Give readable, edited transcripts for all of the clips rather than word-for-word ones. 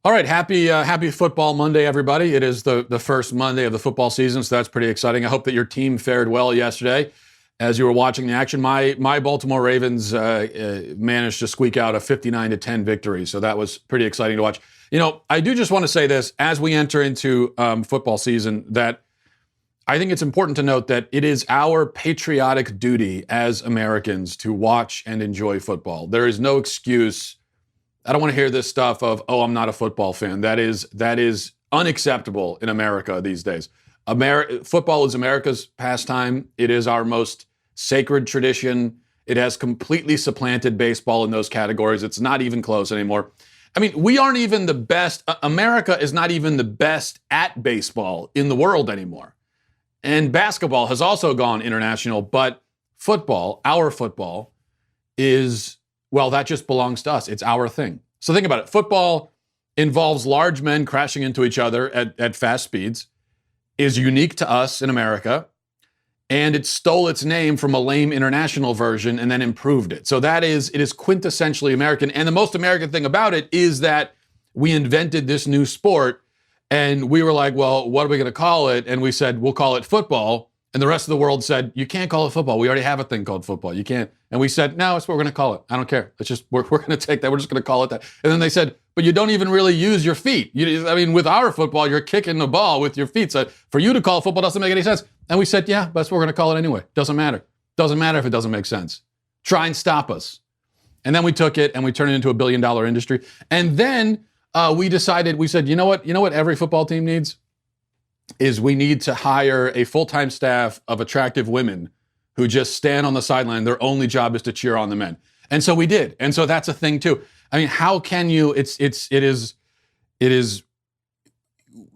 All right, happy Football Monday, everybody. It is the first Monday of the football season, so that's pretty exciting. I hope that your team fared well yesterday as you were watching the action. My Baltimore Ravens managed to squeak out a 59-10 victory, so that was pretty exciting to watch. You know, I do just want to say this as we enter into football season, that I think it's important to note that it is our patriotic duty as Americans to watch and enjoy football. There is no excuse. I don't want to hear this stuff of, oh, I'm not a football fan. That is unacceptable in America these days. Football is America's pastime. It is our most sacred tradition. It has completely supplanted baseball in those categories. It's not even close anymore. I mean, we aren't even the best. America is not even the best at baseball in the world anymore. And basketball has also gone international, but football, our football, is, well, that just belongs to us. It's our thing. So think about it. Football involves large men crashing into each other at fast speeds, is unique to us in America, and it stole its name from a lame international version and then improved it. So it is quintessentially American. And the most American thing about it is that we invented this new sport, and we were like, well, what are we going to call it? And we said, we'll call it football. And the rest of the world said, you can't call it football. We already have a thing called football. You can't. And we said, no, that's what we're going to call it. I don't care. It's just, we're going to take that. We're just going to call it that. And then they said, but you don't even really use your feet. With our football, you're kicking the ball with your feet. So for you to call it football doesn't make any sense. And we said, yeah, that's what we're going to call it anyway. Doesn't matter. Doesn't matter if it doesn't make sense. Try and stop us. And then we took it and we turned it into $1 billion industry. And then we said, you know what every football team needs? Is we need to hire a full-time staff of attractive women who just stand on the sideline. Their only job is to cheer on the men. And so we did. And so that's a thing too. I mean, how can you,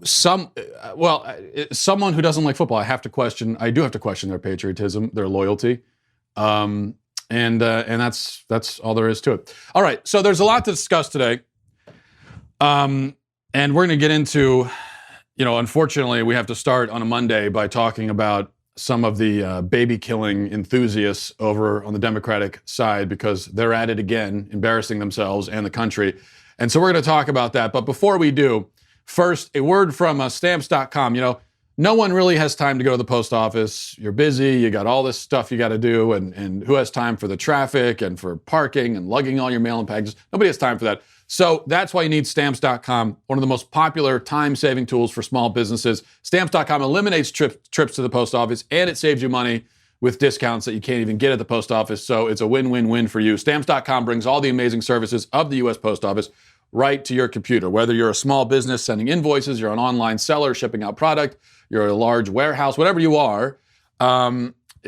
someone who doesn't like football, I do have to question their patriotism, their loyalty. And that's all there is to it. All right. So there's a lot to discuss today. And we're going to get into, unfortunately, we have to start on a Monday by talking about some of the baby killing enthusiasts over on the Democratic side, because they're at it again, embarrassing themselves and the country. And so we're going to talk about that. But before we do, first, a word from stamps.com. No one really has time to go to the post office. You're busy. You got all this stuff you got to do. And who has time for the traffic and for parking and lugging all your mail and packages? Nobody has time for that. So that's why you need Stamps.com, one of the most popular time-saving tools for small businesses. Stamps.com eliminates trips to the post office, and it saves you money with discounts that you can't even get at the post office. So it's a win-win-win for you. Stamps.com brings all the amazing services of the U.S. Post Office right to your computer. Whether you're a small business sending invoices, you're an online seller shipping out product, you're a large warehouse, whatever you are,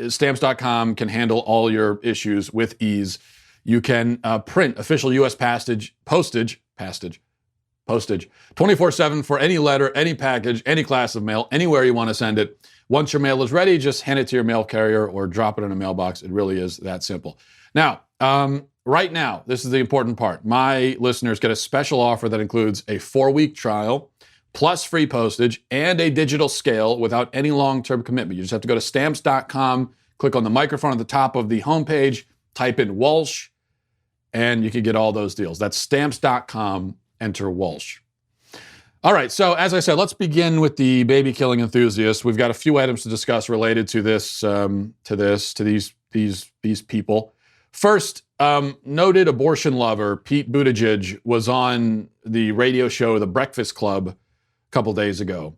Stamps.com can handle all your issues with ease. You can print official U.S. postage 24/7 for any letter, any package, any class of mail, anywhere you want to send it. Once your mail is ready, just hand it to your mail carrier or drop it in a mailbox. It really is that simple. Now, right now, this is the important part. My listeners get a special offer that includes a 4-week trial, plus free postage, and a digital scale without any long-term commitment. You just have to go to Stamps.com, click on the microphone at the top of the homepage, type in Walsh, and you can get all those deals. That's Stamps.com, enter Walsh. All right, so as I said, let's begin with the baby killing enthusiasts. We've got a few items to discuss related to these people. First, noted abortion lover Pete Buttigieg was on the radio show The Breakfast Club a couple days ago.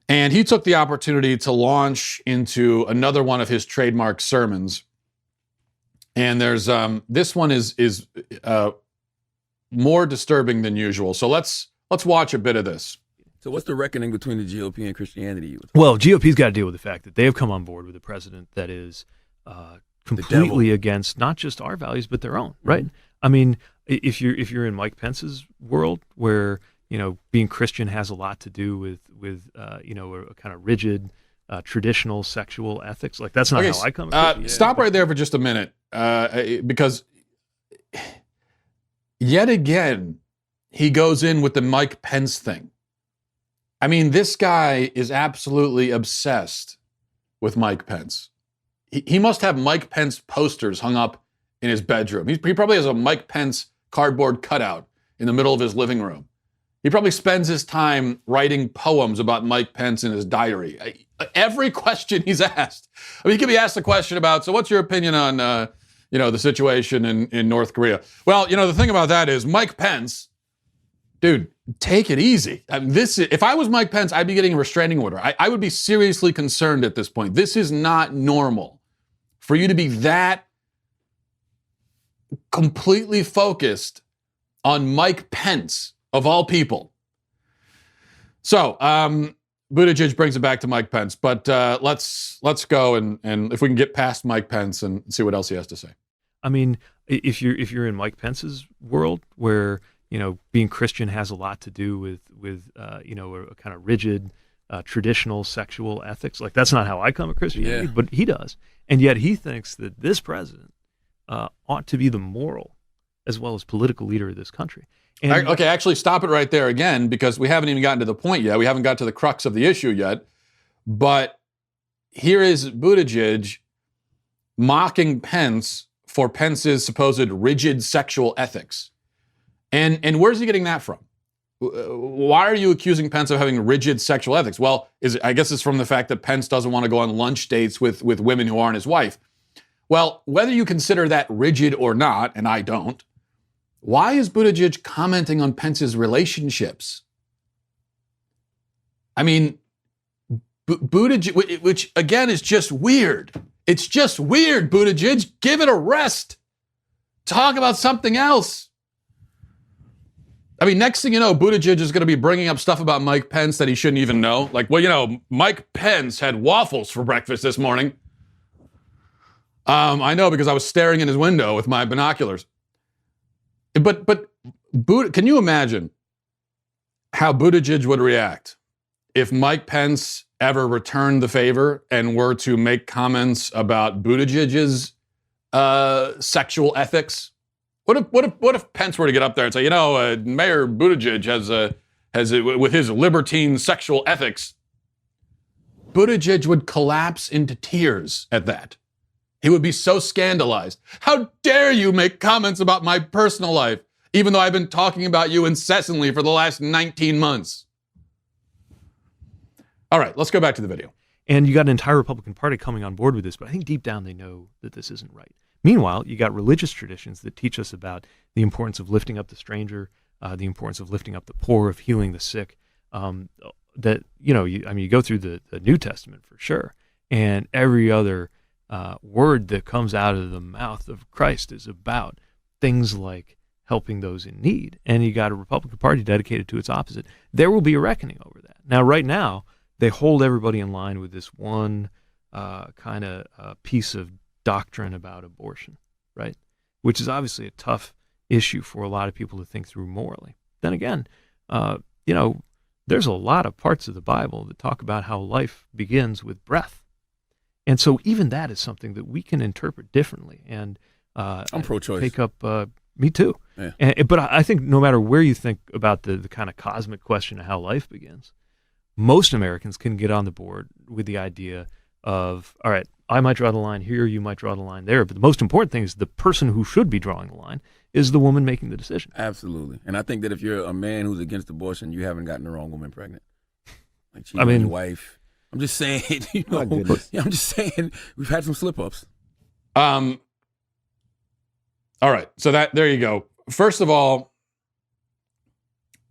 And he took the opportunity to launch into another one of his trademark sermons. And there's this one is more disturbing than usual. So let's watch a bit of this. So what's the reckoning between the GOP and Christianity? Well, GOP's got to deal with the fact that they have come on board with a president that is completely against not just our values but their own, right? Mm-hmm. I mean, if you're in Mike Pence's world, where being Christian has a lot to do with a kind of rigid traditional sexual ethics, like that's not how I come. Stop right there for just a minute, because yet again he goes in with the Mike Pence thing. I mean, this guy is absolutely obsessed with Mike Pence. He must have Mike Pence posters hung up in his bedroom. He probably has a Mike Pence cardboard cutout in the middle of his living room. He probably spends his time writing poems about Mike Pence in his diary. Every question he's asked. I mean, he could be asked a question about, so what's your opinion on, the situation in North Korea? Well, the thing about that is Mike Pence, dude, take it easy. I mean, if I was Mike Pence, I'd be getting a restraining order. I would be seriously concerned at this point. This is not normal for you to be that completely focused on Mike Pence, of all people. So, Buttigieg brings it back to Mike Pence, but let's go and if we can get past Mike Pence and see what else he has to say. I mean, if you're in Mike Pence's world, where being Christian has a lot to do with a kind of rigid, traditional sexual ethics. Like, that's not how I come at Christianity, but he does, and yet he thinks that this president ought to be the moral as well as political leader of this country. And okay, actually stop it right there again, because we haven't even gotten to the point yet. We haven't got to the crux of the issue yet. But here is Buttigieg mocking Pence for Pence's supposed rigid sexual ethics. And where's he getting that from? Why are you accusing Pence of having rigid sexual ethics? Well, I guess it's from the fact that Pence doesn't want to go on lunch dates with women who aren't his wife. Well, whether you consider that rigid or not, and I don't, why is Buttigieg commenting on Pence's relationships? I mean, Buttigieg, which again is just weird. It's just weird, Buttigieg. Give it a rest. Talk about something else. I mean, next thing you know, Buttigieg is going to be bringing up stuff about Mike Pence that he shouldn't even know. Like, well, Mike Pence had waffles for breakfast this morning. I know, because I was staring in his window with my binoculars. But can you imagine how Buttigieg would react if Mike Pence ever returned the favor and were to make comments about Buttigieg's sexual ethics? What if Pence were to get up there and say, Mayor Buttigieg has with his libertine sexual ethics? Buttigieg would collapse into tears at that. He would be so scandalized. How dare you make comments about my personal life, even though I've been talking about you incessantly for the last 19 months? All right, let's go back to the video. And you got an entire Republican Party coming on board with this, but I think deep down they know that this isn't right. Meanwhile, you got religious traditions that teach us about the importance of lifting up the stranger, the importance of lifting up the poor, of healing the sick. You go through the New Testament for sure, and every other word that comes out of the mouth of Christ is about things like helping those in need. And you got a Republican Party dedicated to its opposite. There will be a reckoning over that. Now, right now, they hold everybody in line with this one kind of piece of doctrine about abortion, right? Which is obviously a tough issue for a lot of people to think through morally. Then again, there's a lot of parts of the Bible that talk about how life begins with breath. And so even that is something that we can interpret differently. And I'm pro-choice. Take up, me too. Yeah. But I think no matter where you think about the kind of cosmic question of how life begins, most Americans can get on the board with the idea of, all right, I might draw the line here, you might draw the line there. But the most important thing is the person who should be drawing the line is the woman making the decision. Absolutely. And I think that if you're a man who's against abortion, you haven't gotten the wrong woman pregnant. Like cheating on your wife. I'm just saying, I'm just saying we've had some slip-ups. All right, so there you go. First of all,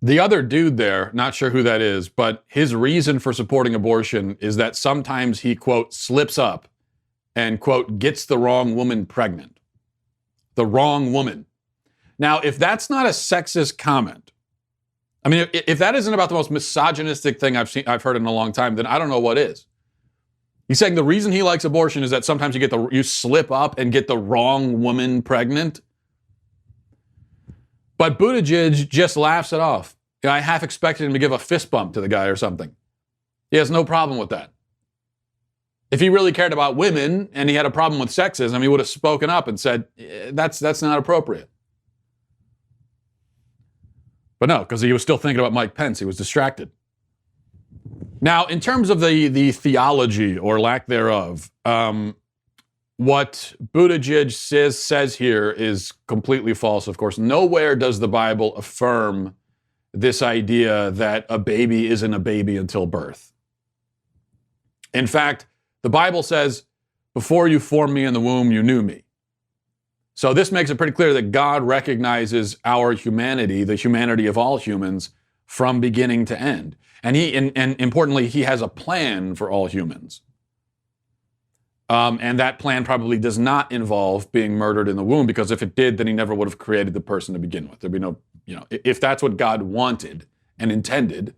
the other dude there, not sure who that is, but his reason for supporting abortion is that sometimes he, quote, slips up and, quote, gets the wrong woman pregnant. The wrong woman. Now, if that's not a sexist comment, I mean, if that isn't about the most misogynistic thing I've heard in a long time, then I don't know what is. He's saying the reason he likes abortion is that sometimes you slip up and get the wrong woman pregnant. But Buttigieg just laughs it off. I half expected him to give a fist bump to the guy or something. He has no problem with that. If he really cared about women and he had a problem with sexism, he would have spoken up and said, that's not appropriate. But no, because he was still thinking about Mike Pence. He was distracted. Now, in terms of the theology or lack thereof, what Buttigieg says here is completely false, of course. Nowhere does the Bible affirm this idea that a baby isn't a baby until birth. In fact, the Bible says, before you formed me in the womb, you knew me. So this makes it pretty clear that God recognizes our humanity, the humanity of all humans, from beginning to end. And importantly, he has a plan for all humans. And that plan probably does not involve being murdered in the womb, because if it did, then he never would have created the person to begin with. There'd be no, if that's what God wanted and intended,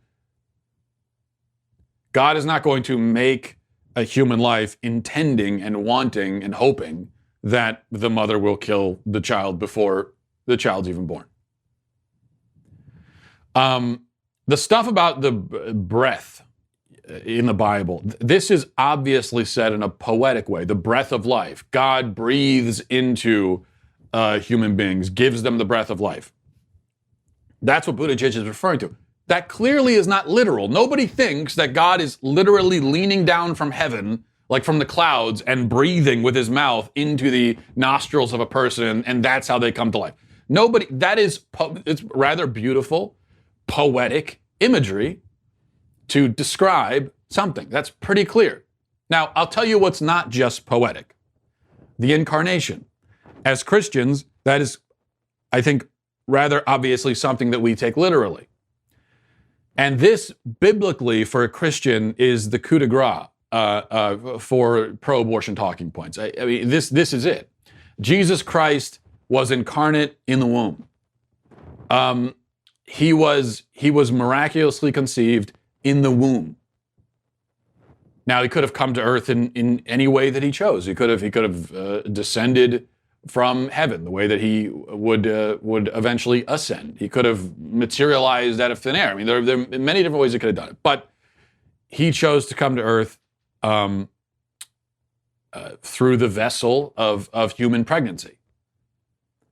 God is not going to make a human life intending and wanting and hoping that the mother will kill the child before the child's even born. The stuff about the breath in the Bible, this is obviously said in a poetic way, the breath of life. God breathes into human beings, gives them the breath of life. That's what Buttigieg is referring to. That clearly is not literal. Nobody thinks that God is literally leaning down from heaven, like from the clouds, and breathing with his mouth into the nostrils of a person, and that's how they come to life. Nobody, it's rather beautiful, poetic imagery to describe something. That's pretty clear. Now, I'll tell you what's not just poetic. The incarnation. As Christians, that is, I think, rather obviously something that we take literally. And this, biblically, for a Christian, is the coup de grace for pro-abortion talking points. I mean, this is it. Jesus Christ was incarnate in the womb. He was miraculously conceived in the womb. Now, he could have come to earth in any way that he chose. He could have descended from heaven, the way that he would eventually ascend. He could have materialized out of thin air. I mean, there are many different ways he could have done it. But he chose to come to earth through the vessel of human pregnancy.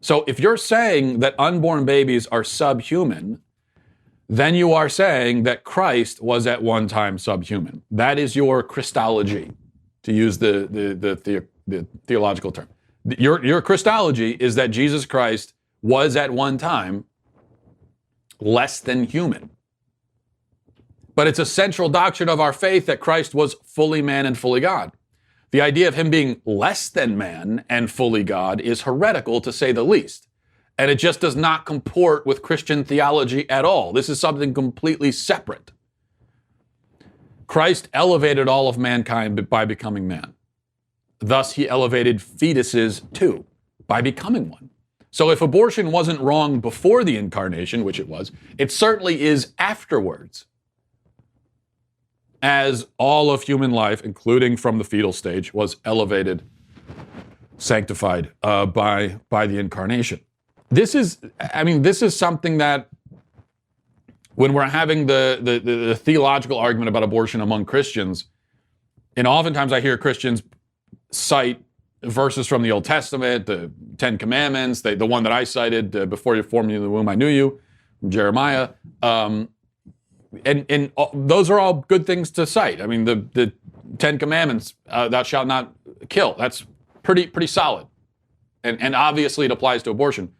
So if you're saying that unborn babies are subhuman, then you are saying that Christ was at one time subhuman. That is your Christology, to use the theological term. Your Christology is that Jesus Christ was at one time less than human. But it's a central doctrine of our faith that Christ was fully man and fully God. The idea of him being less than man and fully God is heretical, to say the least. And it just does not comport with Christian theology at all. This is something completely separate. Christ elevated all of mankind by becoming man. Thus, he elevated fetuses too, by becoming one. So if abortion wasn't wrong before the incarnation, which it was, it certainly is afterwards, as all of human life, including from the fetal stage, was elevated, sanctified by the incarnation. This is something that, when we're having the theological argument about abortion among Christians, and oftentimes I hear Christians cite verses from the Old Testament, the Ten Commandments, the one that I cited, before you formed me in the womb, I knew you, from Jeremiah. And those are all good things to cite. I mean, the Ten Commandments, thou shalt not kill, that's pretty solid. And obviously it applies to abortion.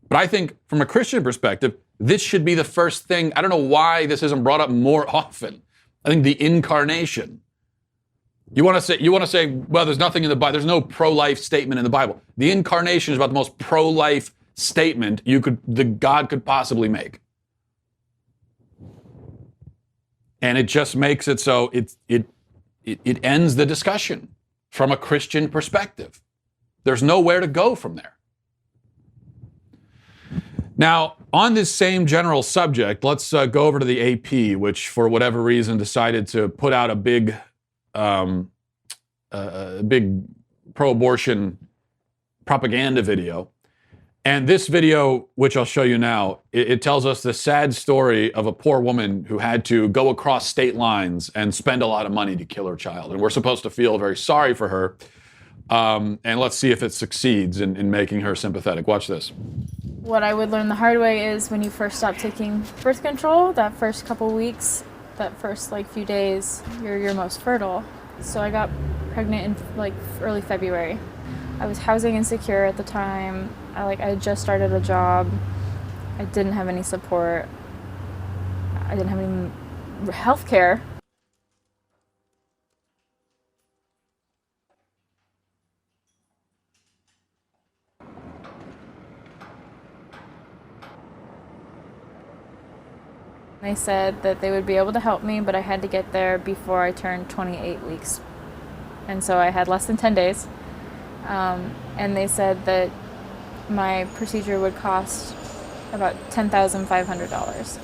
But I think from a Christian perspective, this should be the first thing. I don't know why this isn't brought up more often. I think the incarnation. You want to say, well, there's nothing in the Bible. There's no pro-life statement in the Bible. The incarnation is about the most pro-life statement God could possibly make. And it just makes it so it ends the discussion from a Christian perspective. There's nowhere to go from there. Now, on this same general subject, let's go over to the AP, which for whatever reason decided to put out a big pro-abortion propaganda video. And this video, which I'll show you now, it tells us the sad story of a poor woman who had to go across state lines and spend a lot of money to kill her child. And we're supposed to feel very sorry for her. And let's see if it succeeds in making her sympathetic. Watch this. What I would learn the hard way is when you first stop taking birth control, that first couple weeks, that first few days, you're your most fertile. So I got pregnant in early February. I was housing insecure at the time. I had just started a job. I didn't have any support. I didn't have any health care. They said that they would be able to help me, but I had to get there before I turned 28 weeks. And so I had less than 10 days. And they said that my procedure would cost about $10,500.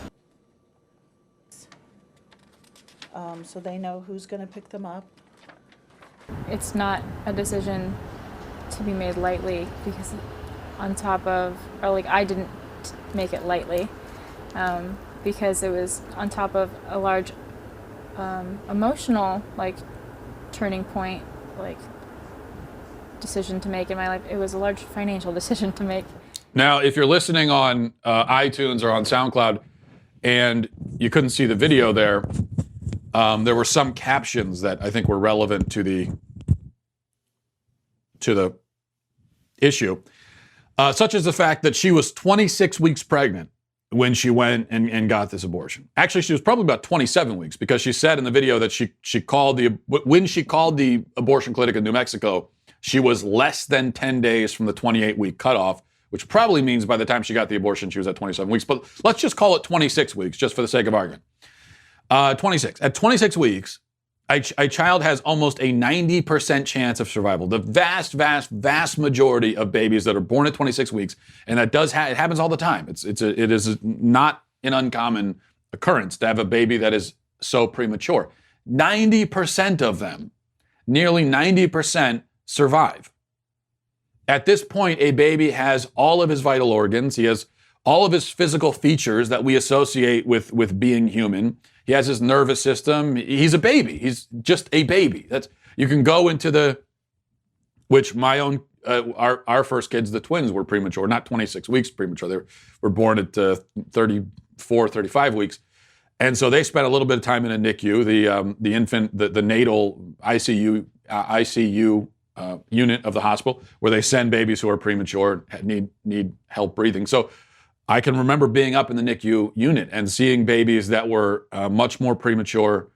So they know who's going to pick them up? It's not a decision to be made lightly, because I didn't make it lightly. Because it was on top of a large emotional turning point, decision to make in my life. It was a large financial decision to make. Now, if you're listening on iTunes or on SoundCloud and you couldn't see the video there were some captions that I think were relevant to the issue, such as the fact that she was 26 weeks pregnant when she went and got this abortion. Actually, she was probably about 27 weeks, because she said in the video that when she called the abortion clinic in New Mexico, she was less than 10 days from the 28-week cutoff, which probably means by the time she got the abortion, she was at 27 weeks. But let's just call it 26 weeks, just for the sake of argument. 26. At 26 weeks, a child has almost a 90% chance of survival. The vast, vast, vast majority of babies that are born at 26 weeks, and that it happens all the time. It is not an uncommon occurrence to have a baby that is so premature. 90% of them, nearly 90%, survive. At this point, a baby has all of his vital organs. He has all of his physical features that we associate with being human. He has his nervous system. He's a baby. He's just a baby. You can go into which my own, our first kids, the twins, were premature, not 26 weeks premature. They were born at 34, 35 weeks. And so they spent a little bit of time in a NICU, the infant, the natal ICU unit of the hospital, where they send babies who are premature and need help breathing. So I can remember being up in the NICU unit and seeing babies that were much more premature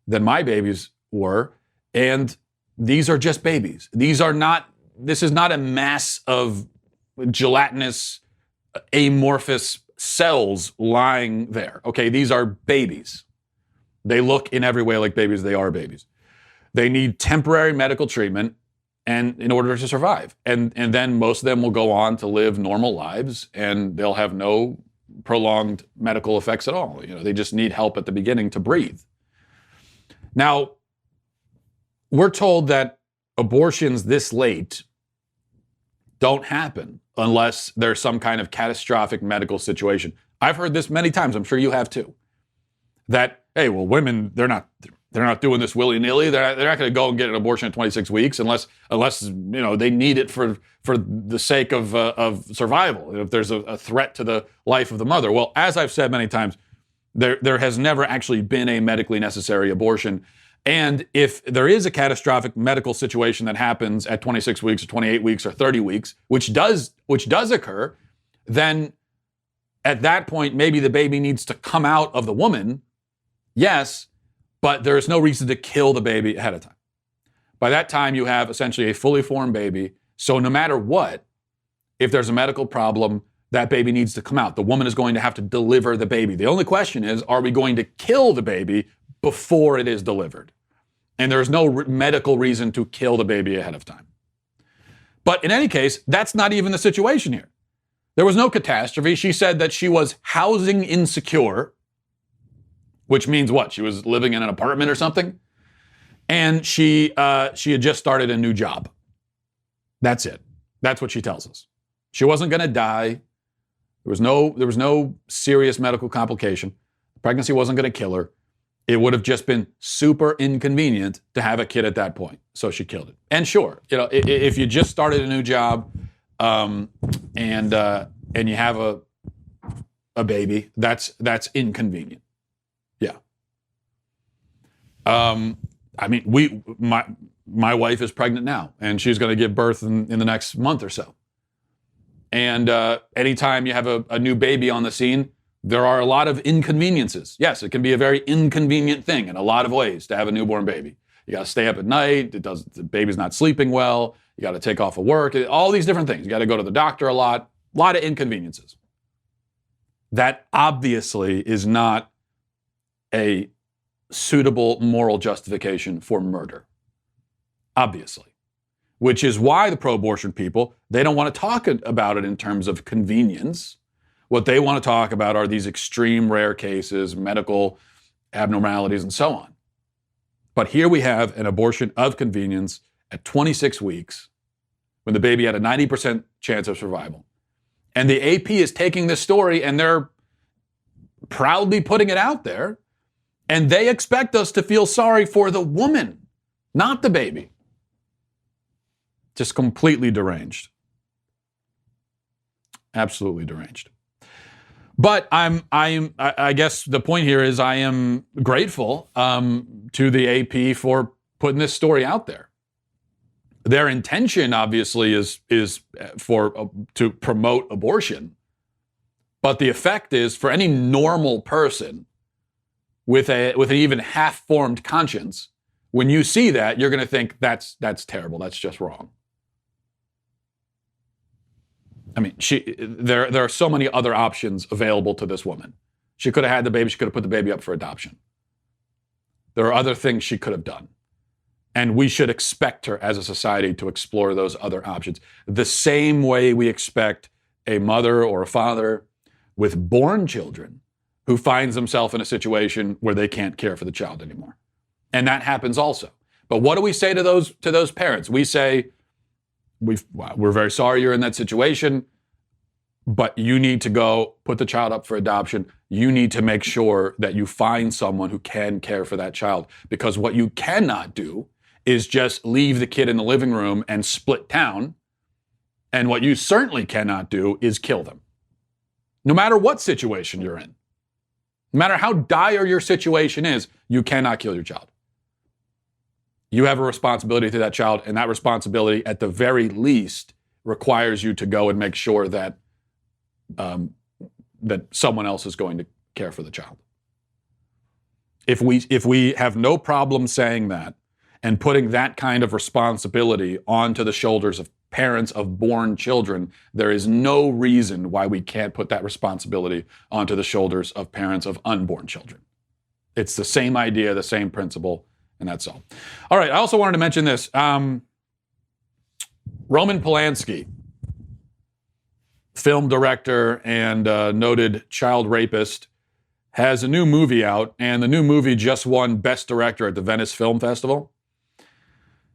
than my babies were. And these are just babies. This is not a mass of gelatinous, amorphous cells lying there. Okay, these are babies. They look in every way like babies. They are babies. They need temporary medical treatment and in order to survive. And then most of them will go on to live normal lives, and they'll have no prolonged medical effects at all. They just need help at the beginning to breathe. Now, we're told that abortions this late don't happen unless there's some kind of catastrophic medical situation. I've heard this many times. I'm sure you have too. That, hey, well, women, they're not doing this willy-nilly. They're not going to go and get an abortion at 26 weeks unless they need it for the sake of survival. If there's a threat to the life of the mother. Well, as I've said many times, there has never actually been a medically necessary abortion. And if there is a catastrophic medical situation that happens at 26 weeks or 28 weeks or 30 weeks, which does occur, then at that point maybe the baby needs to come out of the woman. Yes. But there is no reason to kill the baby ahead of time. By that time, you have essentially a fully formed baby. So no matter what, if there's a medical problem, that baby needs to come out. The woman is going to have to deliver the baby. The only question is, are we going to kill the baby before it is delivered? And there's no medical reason to kill the baby ahead of time. But in any case, that's not even the situation here. There was no catastrophe. She said that she was housing insecure, which means what? She was living in an apartment or something. And she had just started a new job. That's it. That's what she tells us. She wasn't going to die. There was no serious medical complication. The pregnancy wasn't going to kill her. It would have just been super inconvenient to have a kid at that point. So she killed it. And sure, if you just started a new job and you have a baby, that's inconvenient. Yeah. I mean, my wife is pregnant now, and she's going to give birth in the next month or so. And anytime you have a new baby on the scene, There are a lot of inconveniences. Yes, it can be a very inconvenient thing in a lot of ways to have a newborn baby. You got to stay up at night. The baby's not sleeping well. You got to take off of work. All these different things. You got to go to the doctor a lot of inconveniences. That obviously is not a suitable moral justification for murder. Obviously. Which is why the pro-abortion people, they don't want to talk about it in terms of convenience. What they want to talk about are these extreme rare cases, medical abnormalities, and so on. But here we have an abortion of convenience at 26 weeks when the baby had a 90% chance of survival. And the AP is taking this story and they're proudly putting it out there. And they expect us to feel sorry for the woman, not the baby. Just completely deranged. Absolutely deranged. But I guess the point here is I am grateful to the AP for putting this story out there. Their intention, obviously, is to promote abortion, but the effect is for any normal person with an even half-formed conscience, when you see that, you're going to think that's terrible. That's just wrong. I mean, there are so many other options available to this woman. She could have had the baby. She could have put the baby up for adoption. There are other things she could have done. And we should expect her as a society to explore those other options. The same way we expect a mother or a father with born children who finds himself in a situation where they can't care for the child anymore. And that happens also. But what do we say to those parents? We say, we're very sorry you're in that situation, but you need to go put the child up for adoption. You need to make sure that you find someone who can care for that child. Because what you cannot do is just leave the kid in the living room and split town. And what you certainly cannot do is kill them. No matter what situation you're in, no matter how dire your situation is, you cannot kill your child. You have a responsibility to that child, and that responsibility, at the very least, requires you to go and make sure that that someone else is going to care for the child. If we have no problem saying that and putting that kind of responsibility onto the shoulders of parents of born children, there is no reason why we can't put that responsibility onto the shoulders of parents of unborn children. It's the same idea, the same principle. And that's all. All right, I also wanted to mention this. Roman Polanski, film director and noted child rapist, has a new movie out, and the new movie just won Best Director at the Venice Film Festival.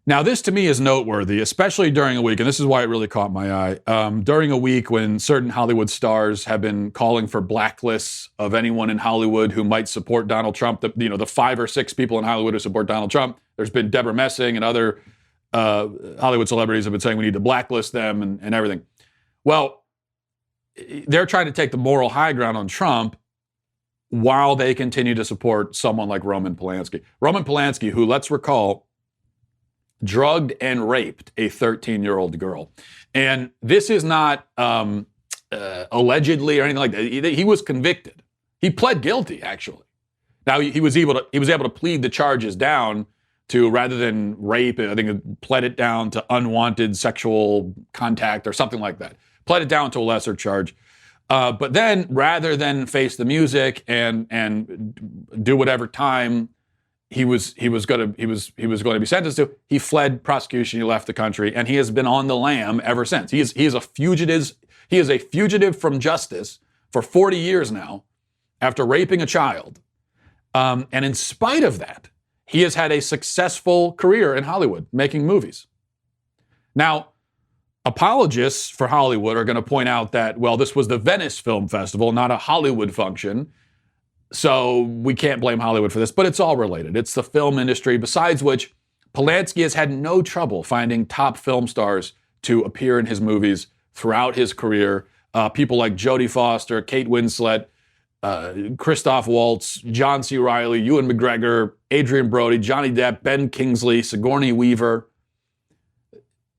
Now, this to me is noteworthy, especially during a week, and this is why it really caught my eye, during a week when certain Hollywood stars have been calling for blacklists of anyone in Hollywood who might support Donald Trump. The 5 or 6 people in Hollywood who support Donald Trump. There's been Deborah Messing and other Hollywood celebrities have been saying we need to blacklist them and everything. Well, they're trying to take the moral high ground on Trump while they continue to support someone like Roman Polanski. Roman Polanski, who, let's recall, drugged and raped a 13-year-old girl. And this is not allegedly or anything like that. He was convicted. He pled guilty, actually. Now, he was able to plead the charges down to, rather than rape, I think it pled it down to unwanted sexual contact or something like that. Pled it down to a lesser charge. But then, rather than face the music and do whatever time he was going to be sentenced to, he fled prosecution. He left the country, and he has been on the lam ever since. He is a fugitive. He is a fugitive from justice for 40 years now, after raping a child. And in spite of that, he has had a successful career in Hollywood, making movies. Now, apologists for Hollywood are going to point out that, well, this was the Venice Film Festival, not a Hollywood function. So we can't blame Hollywood for this, but it's all related. It's the film industry, besides which Polanski has had no trouble finding top film stars to appear in his movies throughout his career. People like Jodie Foster, Kate Winslet, Christoph Waltz, John C. Reilly, Ewan McGregor, Adrian Brody, Johnny Depp, Ben Kingsley, Sigourney Weaver.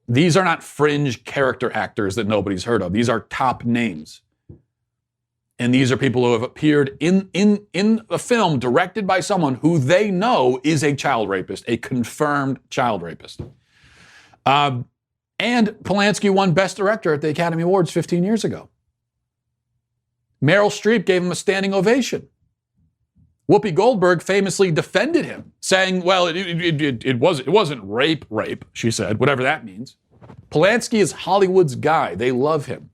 These are not fringe character actors that nobody's heard of. These are top names. And these are people who have appeared in a film directed by someone who they know is a child rapist, a confirmed child rapist. And Polanski won Best Director at the Academy Awards 15 years ago. Meryl Streep gave him a standing ovation. Whoopi Goldberg famously defended him, saying, well, it wasn't rape, she said, whatever that means. Polanski is Hollywood's guy. They love him.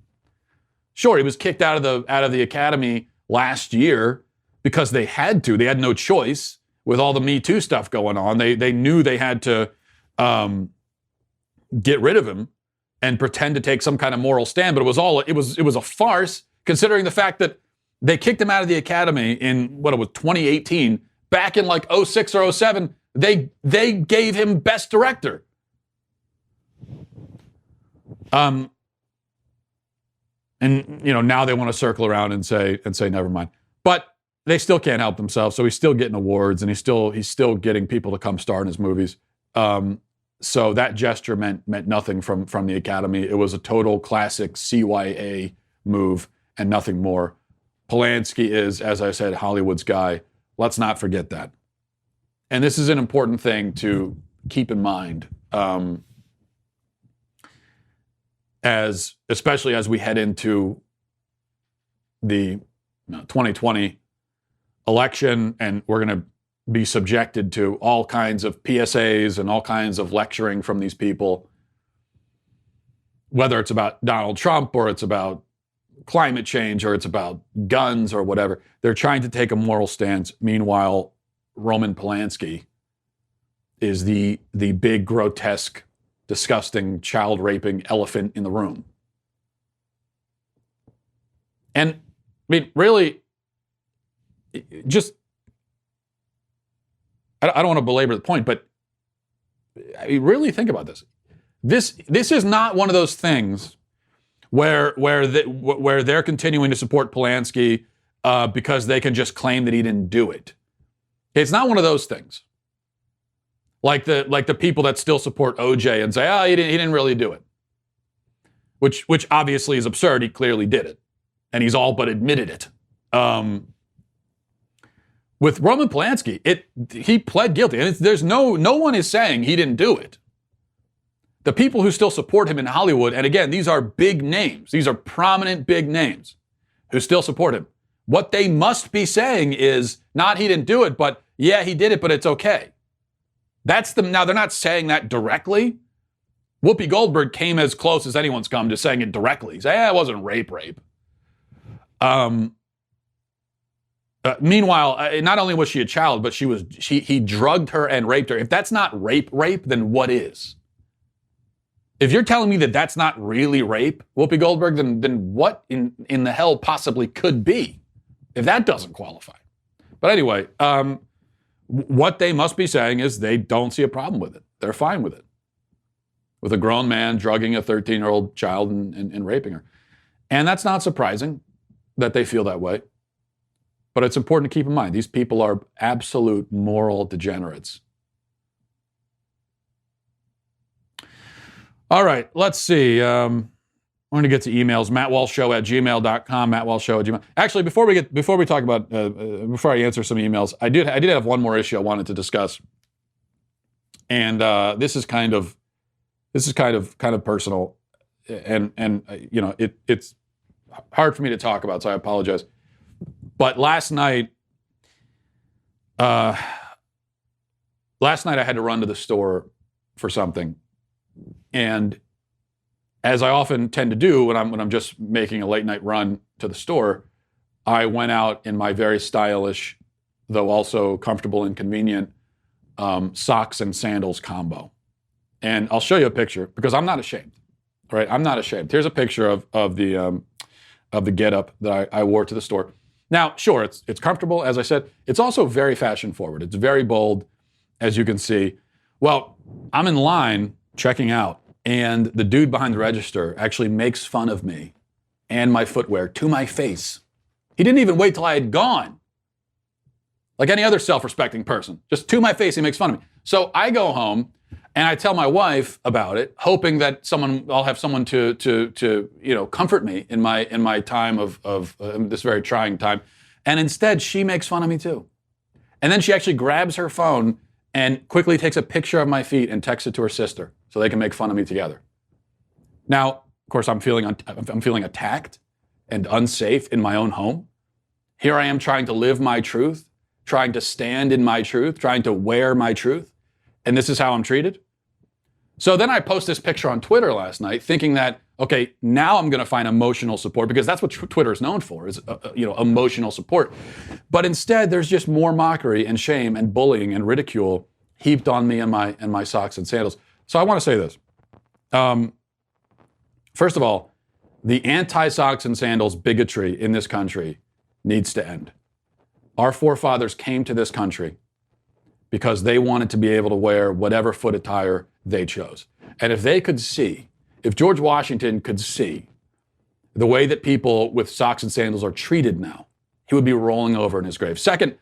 Sure, he was kicked out of the Academy last year because they had to. They had no choice with all the Me Too stuff going on. They knew they had to get rid of him and pretend to take some kind of moral stand. But it was a farce, considering the fact that they kicked him out of the Academy in 2018. Back in like 06 or 07, they gave him Best Director. And now they want to circle around and say never mind. But they still can't help themselves. So he's still getting awards, and he's still getting people to come star in his movies. So that gesture meant nothing from the Academy. It was a total classic CYA move and nothing more. Polanski is, as I said, Hollywood's guy. Let's not forget that. And this is an important thing to keep in mind. Especially as we head into the 2020 election, and we're going to be subjected to all kinds of PSAs and all kinds of lecturing from these people, whether it's about Donald Trump or it's about climate change or it's about guns or whatever. They're trying to take a moral stance. Meanwhile, Roman Polanski is the big, grotesque, disgusting, child-raping elephant in the room. And, I mean, really, just, I don't want to belabor the point, but I mean, really think about this. This is not one of those things where they're continuing to support Polanski because they can just claim that he didn't do it. It's not one of those things. Like the people that still support OJ and say, oh, he didn't really do it. Which obviously is absurd. He clearly did it. And he's all but admitted it. With Roman Polanski, he pled guilty. And there's no one is saying he didn't do it. The people who still support him in Hollywood, and again, these are big names. These are prominent big names who still support him. What they must be saying is not he didn't do it, but yeah, he did it, but it's okay. Now, they're not saying that directly. Whoopi Goldberg came as close as anyone's come to saying it directly. Say, it wasn't rape. Meanwhile, not only was she a child, but he drugged her and raped her. If that's not rape, then what is? If you're telling me that that's not really rape, Whoopi Goldberg, then what in the hell possibly could be, if that doesn't qualify? But anyway, what they must be saying is they don't see a problem with it. They're fine with it. With a grown man drugging a 13-year-old child and raping her. And that's not surprising that they feel that way. But it's important to keep in mind, these people are absolute moral degenerates. All right, let's see. We're going to get to emails. MattWalshShow@gmail.com. MattWalshShow@gmail. Actually, before we talk about before I answer some emails, I did have one more issue I wanted to discuss, and this is kind of personal, and it's hard for me to talk about, so I apologize. But last night I had to run to the store for something. And as I often tend to do when I'm just making a late night run to the store, I went out in my very stylish, though also comfortable and convenient, socks and sandals combo. And I'll show you a picture because I'm not ashamed. All right, I'm not ashamed. Here's a picture of the getup that I wore to the store. Now, sure, it's comfortable, as I said. It's also very fashion forward. It's very bold, as you can see. Well, I'm in line checking out, and the dude behind the register actually makes fun of me and my footwear to my face. He didn't even wait till I had gone. Like any other self-respecting person. Just to my face, he makes fun of me. So I go home, And I tell my wife about it, hoping that I'll have someone to comfort me in my time of this very trying time. And instead, she makes fun of me too. And then she actually grabs her phone and quickly takes a picture of my feet and texts it to her sister so they can make fun of me together. Now, of course, I'm feeling attacked and unsafe in my own home. Here I am trying to live my truth, trying to stand in my truth, trying to wear my truth. And this is how I'm treated? So then I post this picture on Twitter last night thinking that, okay, now I'm going to find emotional support because that's what Twitter is known for, is emotional support. But instead, there's just more mockery and shame and bullying and ridicule heaped on me and my socks and sandals. So I want to say this. First of all, the anti-socks and sandals bigotry in this country needs to end. Our forefathers came to this country because they wanted to be able to wear whatever foot attire they chose. And if George Washington could see the way that people with socks and sandals are treated now, he would be rolling over in his grave. Second,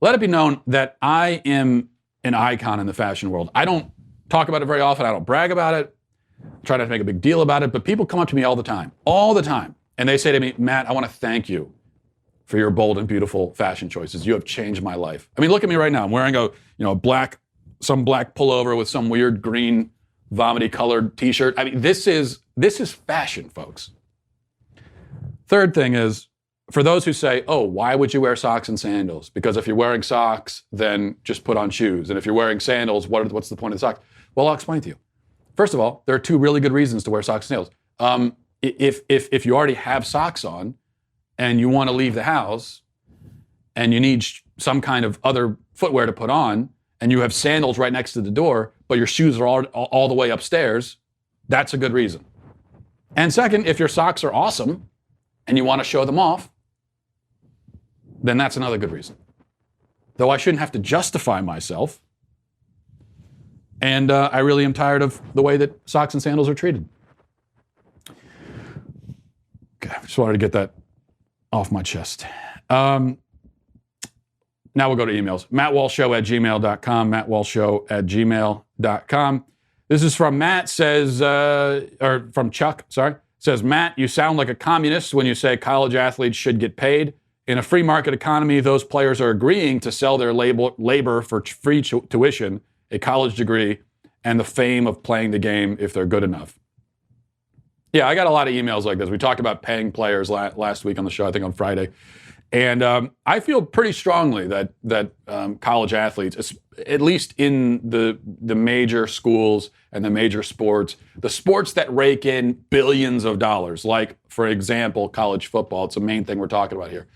let it be known that I am an icon in the fashion world. I don't talk about it very often. I don't brag about it. I try not to make a big deal about it, but people come up to me all the time, and they say to me, Matt, I want to thank you for your bold and beautiful fashion choices. You have changed my life. I mean, look at me right now. I'm wearing some black pullover with some weird green vomity colored t-shirt. I mean, this is fashion, folks. Third thing is, for those who say, oh, why would you wear socks and sandals? Because if you're wearing socks, then just put on shoes. And if you're wearing sandals, what's the point of the socks? Well, I'll explain to you. First of all, there are two really good reasons to wear socks and sandals. If you already have socks on, and you want to leave the house and you need some kind of other footwear to put on and you have sandals right next to the door, but your shoes are all the way upstairs, that's a good reason. And second, if your socks are awesome and you want to show them off, then that's another good reason. Though I shouldn't have to justify myself. And I really am tired of the way that socks and sandals are treated. Okay, I just wanted to get that off my chest. Now we'll go to emails. MattWalshShow@gmail.com. MattWalshShow@gmail.com. This is from Matt, from Chuck, says, Matt, you sound like a communist when you say college athletes should get paid. In a free market economy, those players are agreeing to sell their labor for free tuition, a college degree, and the fame of playing the game if they're good enough. Yeah, I got a lot of emails like this. We talked about paying players last week on the show, I think on Friday. And I feel pretty strongly that college athletes, at least in the major schools and the major sports, the sports that rake in billions of dollars, like, for example, college football, it's the main thing we're talking about here,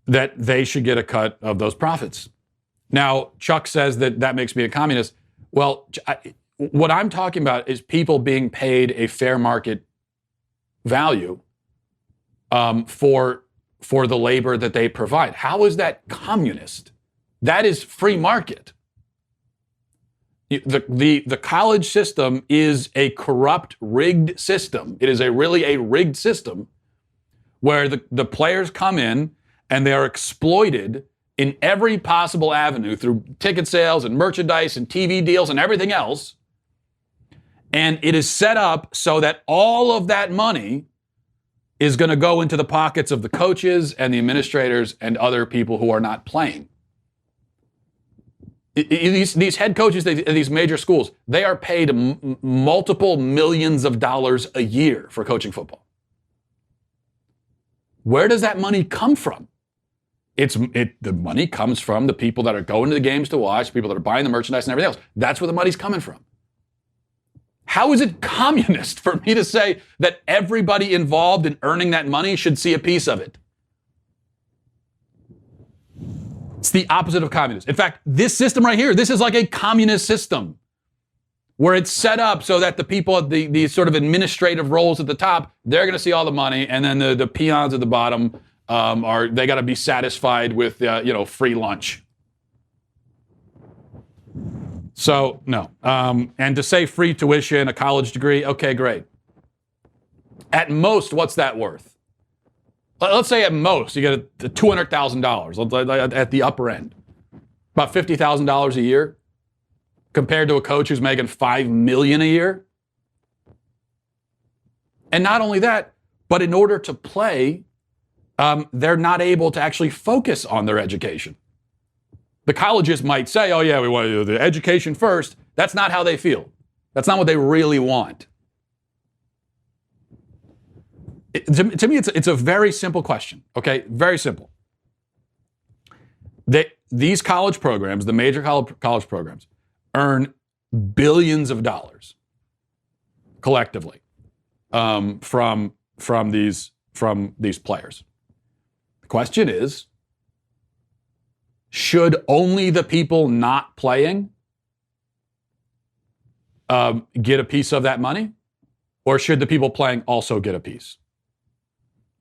that they should get a cut of those profits. Now, Chuck says that makes me a communist. Well, what I'm talking about is people being paid a fair market value for the labor that they provide. How is that communist? That is free market. The college system is a corrupt, rigged system. It is really a rigged system where the players come in and they are exploited in every possible avenue through ticket sales and merchandise and TV deals and everything else. And it is set up so that all of that money is going to go into the pockets of the coaches and the administrators and other people who are not playing. These head coaches at these major schools, they are paid multiple millions of dollars a year for coaching football. Where does that money come from? The money comes from the people that are going to the games to watch, people that are buying the merchandise and everything else. That's where the money's coming from. How is it communist for me to say that everybody involved in earning that money should see a piece of it? It's the opposite of communist. In fact, this system right here, this is like a communist system where it's set up so that the people at the sort of administrative roles at the top, they're going to see all the money, and then the peons at the bottom they got to be satisfied with free lunch. So, no. And to say free tuition, a college degree, okay, great. At most, what's that worth? Let's say at most you get $200,000 at the upper end. About $50,000 a year. compared to a coach who's making $5 million a year. And not only that, but in order to play, they're not able to actually focus on their education. The colleges might say, oh yeah, we want to do the education first. That's not how they feel. That's not what they really want. To me, it's a very simple question, okay? Very simple. These college programs, the major college programs, earn billions of dollars collectively from these players. The question is, should only the people not playing get a piece of that money? Or should the people playing also get a piece?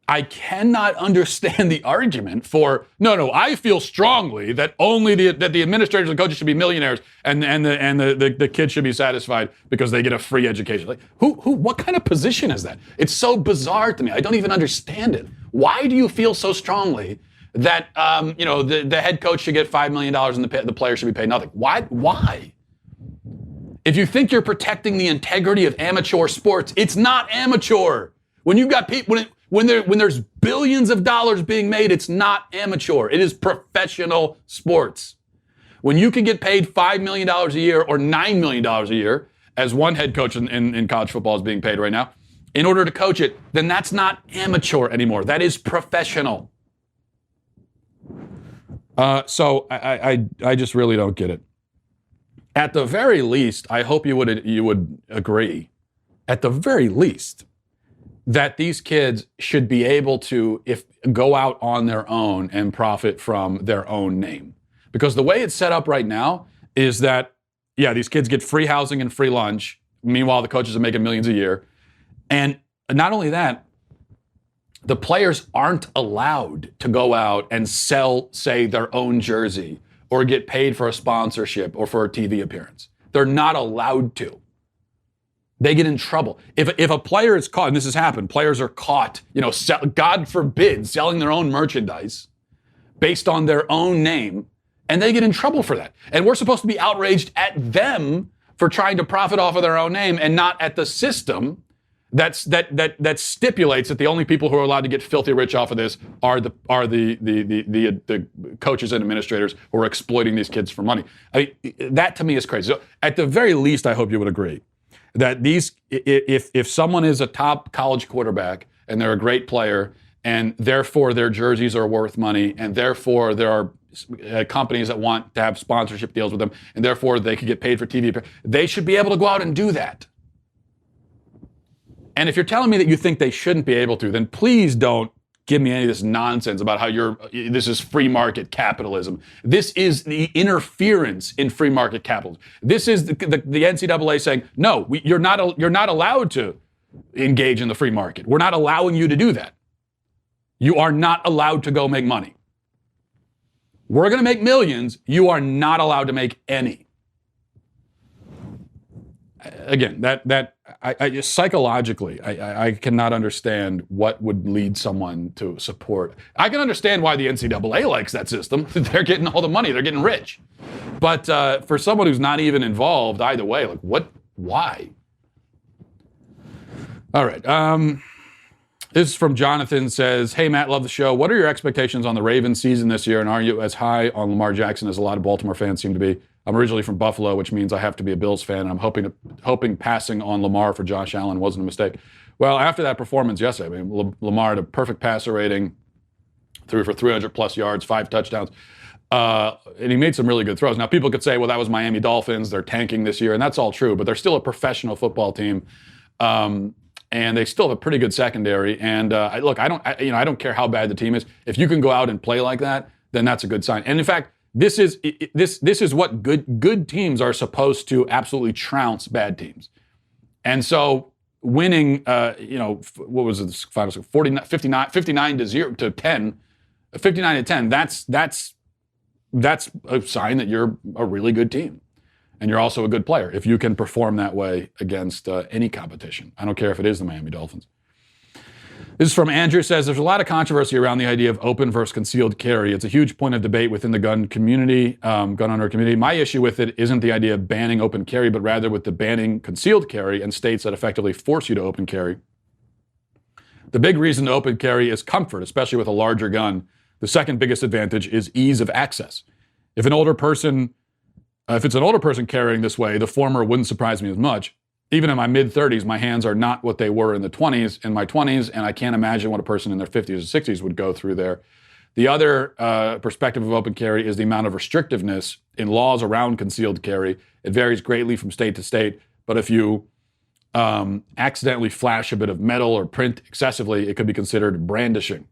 I cannot understand the argument for, no, I feel strongly that only that the administrators and coaches should be millionaires and the kids should be satisfied because they get a free education. Like, what kind of position is that? It's so bizarre to me. I don't even understand it. Why do you feel so strongly that the head coach should get $5 million and the player should be paid nothing? Why? If you think you're protecting the integrity of amateur sports, it's not amateur. When you've got people, when there's billions of dollars being made, it's not amateur. It is professional sports. When you can get paid $5 million a year or $9 million a year, as one head coach in college football is being paid right now, in order to coach it, then that's not amateur anymore. That is professional. So I just really don't get it. At the very least, I hope you would agree, at the very least, that these kids should be able to go out on their own and profit from their own name. Because the way it's set up right now is that, yeah, these kids get free housing and free lunch. Meanwhile, the coaches are making millions a year. And not only that, the players aren't allowed to go out and sell, say, their own jersey or get paid for a sponsorship or for a TV appearance. They're not allowed to. They get in trouble. If a player is caught, and this has happened, players are caught, God forbid, selling their own merchandise based on their own name, and they get in trouble for that. And we're supposed to be outraged at them for trying to profit off of their own name and not at the system that stipulates that the only people who are allowed to get filthy rich off of this are the coaches and administrators who are exploiting these kids for money. I mean, that to me is crazy. So at the very least, I hope you would agree that if someone is a top college quarterback and they're a great player and therefore their jerseys are worth money and therefore there are companies that want to have sponsorship deals with them and therefore they could get paid for TV, they should be able to go out and do that. And if you're telling me that you think they shouldn't be able to, then please don't give me any of this nonsense about how this is free market capitalism. This is the interference in free market capitalism. This is the NCAA saying, no, you're not allowed to engage in the free market. We're not allowing you to do that. You are not allowed to go make money. We're going to make millions. You are not allowed to make any. Again, I just psychologically, I cannot understand what would lead someone to support. I can understand why the NCAA likes that system. They're getting all the money. They're getting rich. But for someone who's not even involved either way, like what? Why? All right. This is from Jonathan. Says, hey, Matt, love the show. What are your expectations on the Ravens season this year? And are you as high on Lamar Jackson as a lot of Baltimore fans seem to be? I'm originally from Buffalo, which means I have to be a Bills fan, and I'm hoping passing on Lamar for Josh Allen wasn't a mistake. Well, after that performance yesterday, I mean, Lamar had a perfect passer rating, threw for 300-plus yards, 5 touchdowns, and he made some really good throws. Now, people could say, well, that was Miami Dolphins. They're tanking this year, and that's all true, but they're still a professional football team, and they still have a pretty good secondary. And I don't care how bad the team is. If you can go out and play like that, then that's a good sign. And in fact, This is what good teams are supposed to absolutely trounce bad teams. And so winning, what was it, final score? 59 to 10, 59 to 10, that's a sign that you're a really good team. And you're also a good player if you can perform that way against any competition. I don't care if it is the Miami Dolphins. This is from Andrew. Says there's a lot of controversy around the idea of open versus concealed carry. It's a huge point of debate within the gun community, gun owner community. My issue with it isn't the idea of banning open carry, but rather with the banning concealed carry in states that effectively force you to open carry. The big reason to open carry is comfort, especially with a larger gun. The second biggest advantage is ease of access. If it's an older person carrying this way, the former wouldn't surprise me as much. Even in my mid-30s, my hands are not what they were in my 20s, and I can't imagine what a person in their 50s or 60s would go through there. The other perspective of open carry is the amount of restrictiveness in laws around concealed carry. It varies greatly from state to state, but if you accidentally flash a bit of metal or print excessively, it could be considered brandishing.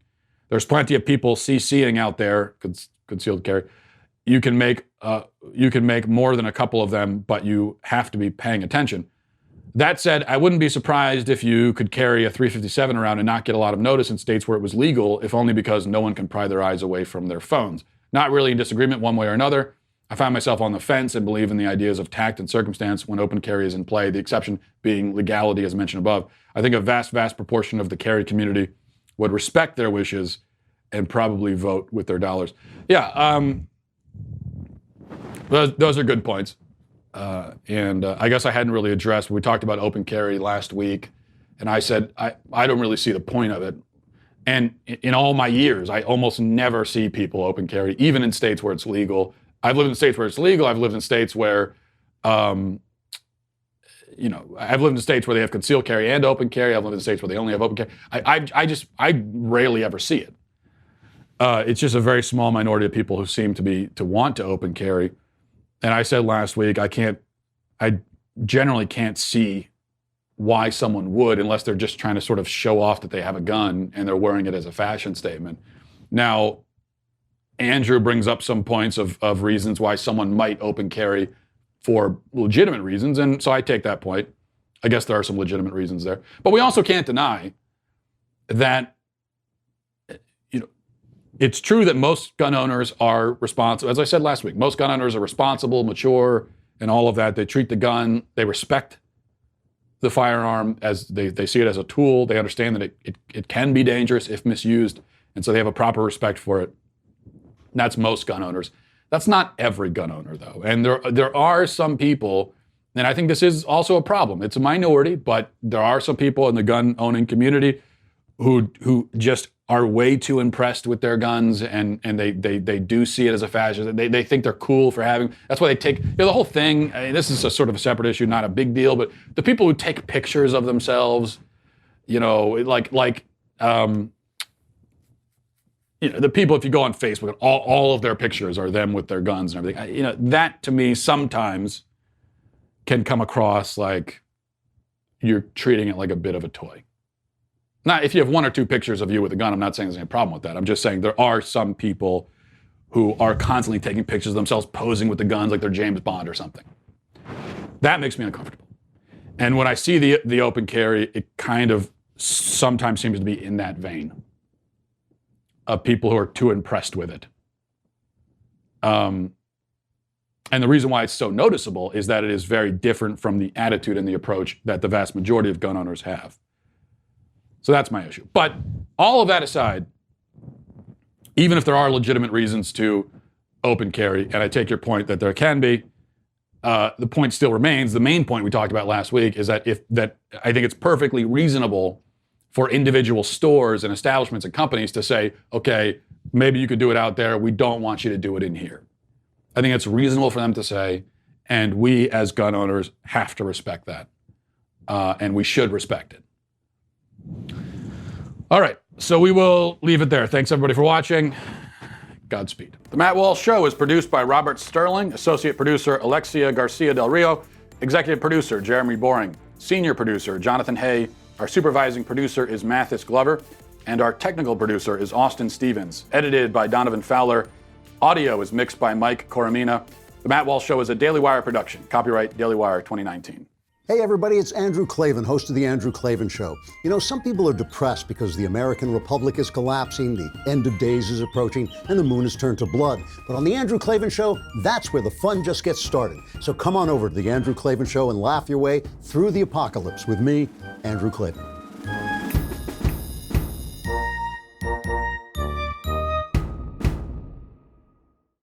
There's plenty of people CCing out there, concealed carry. You can make more than a couple of them, but you have to be paying attention. That said, I wouldn't be surprised if you could carry a .357 around and not get a lot of notice in states where it was legal, if only because no one can pry their eyes away from their phones. Not really in disagreement one way or another. I find myself on the fence and believe in the ideas of tact and circumstance when open carry is in play, the exception being legality, as mentioned above. I think a vast, vast proportion of the carry community would respect their wishes and probably vote with their dollars. Yeah, those are good points. And I guess I hadn't really addressed, we talked about open carry last week, and I said, I don't really see the point of it. And in all my years, I almost never see people open carry, even in states where it's legal. I've lived in states where it's legal. I've lived in states where, I've lived in states where they have concealed carry and open carry. I've lived in states where they only have open carry. I rarely ever see it. It's just a very small minority of people who seem to want to open carry. And I said last week, I generally can't see why someone would, unless they're just trying to sort of show off that they have a gun and they're wearing it as a fashion statement. Now, Andrew brings up some points of reasons why someone might open carry for legitimate reasons, and so I take that point. I guess there are some legitimate reasons there. But we also can't deny that it's true that most gun owners are responsible. As I said last week, most gun owners are responsible, mature, and all of that. They treat the gun, they respect the firearm as they see it as a tool. They understand that it can be dangerous if misused, and so they have a proper respect for it. And that's most gun owners. That's not every gun owner, though. And there are some people, and I think this is also a problem. It's a minority, but there are some people in the gun owning community who just are way too impressed with their guns, and they do see it as a fashion. They think they're cool for having. That's why they take the whole thing. I mean, this is a sort of a separate issue, not a big deal. But the people who take pictures of themselves, the people, if you go on Facebook, all of their pictures are them with their guns and everything. That to me sometimes can come across like you're treating it like a bit of a toy. Now, if you have one or two pictures of you with a gun, I'm not saying there's any problem with that. I'm just saying there are some people who are constantly taking pictures of themselves posing with the guns like they're James Bond or something. That makes me uncomfortable. And when I see the open carry, it kind of sometimes seems to be in that vein of people who are too impressed with it. And the reason why it's so noticeable is that it is very different from the attitude and the approach that the vast majority of gun owners have. So that's my issue. But all of that aside, even if there are legitimate reasons to open carry, and I take your point that there can be, the point still remains. The main point we talked about last week is that I think it's perfectly reasonable for individual stores and establishments and companies to say, okay, maybe you could do it out there. We don't want you to do it in here. I think it's reasonable for them to say, and we as gun owners have to respect that. And we should respect it. All right, so we will leave it there. Thanks everybody for watching. Godspeed. The Matt Walsh Show is produced by Robert Sterling, associate producer Alexia Garcia Del Rio, executive producer Jeremy Boring, senior producer Jonathan Hay, our supervising producer is Mathis Glover, and our technical producer is Austin Stevens, edited by Donovan Fowler. Audio is mixed by Mike Coromina. The Matt Walsh Show is a Daily Wire production. Copyright Daily Wire 2019. Hey everybody, it's Andrew Klavan, host of The Andrew Klavan Show. Some people are depressed because the American Republic is collapsing, the end of days is approaching, and the moon has turned to blood. But on The Andrew Klavan Show, that's where the fun just gets started. So come on over to The Andrew Klavan Show and laugh your way through the apocalypse with me, Andrew Klavan.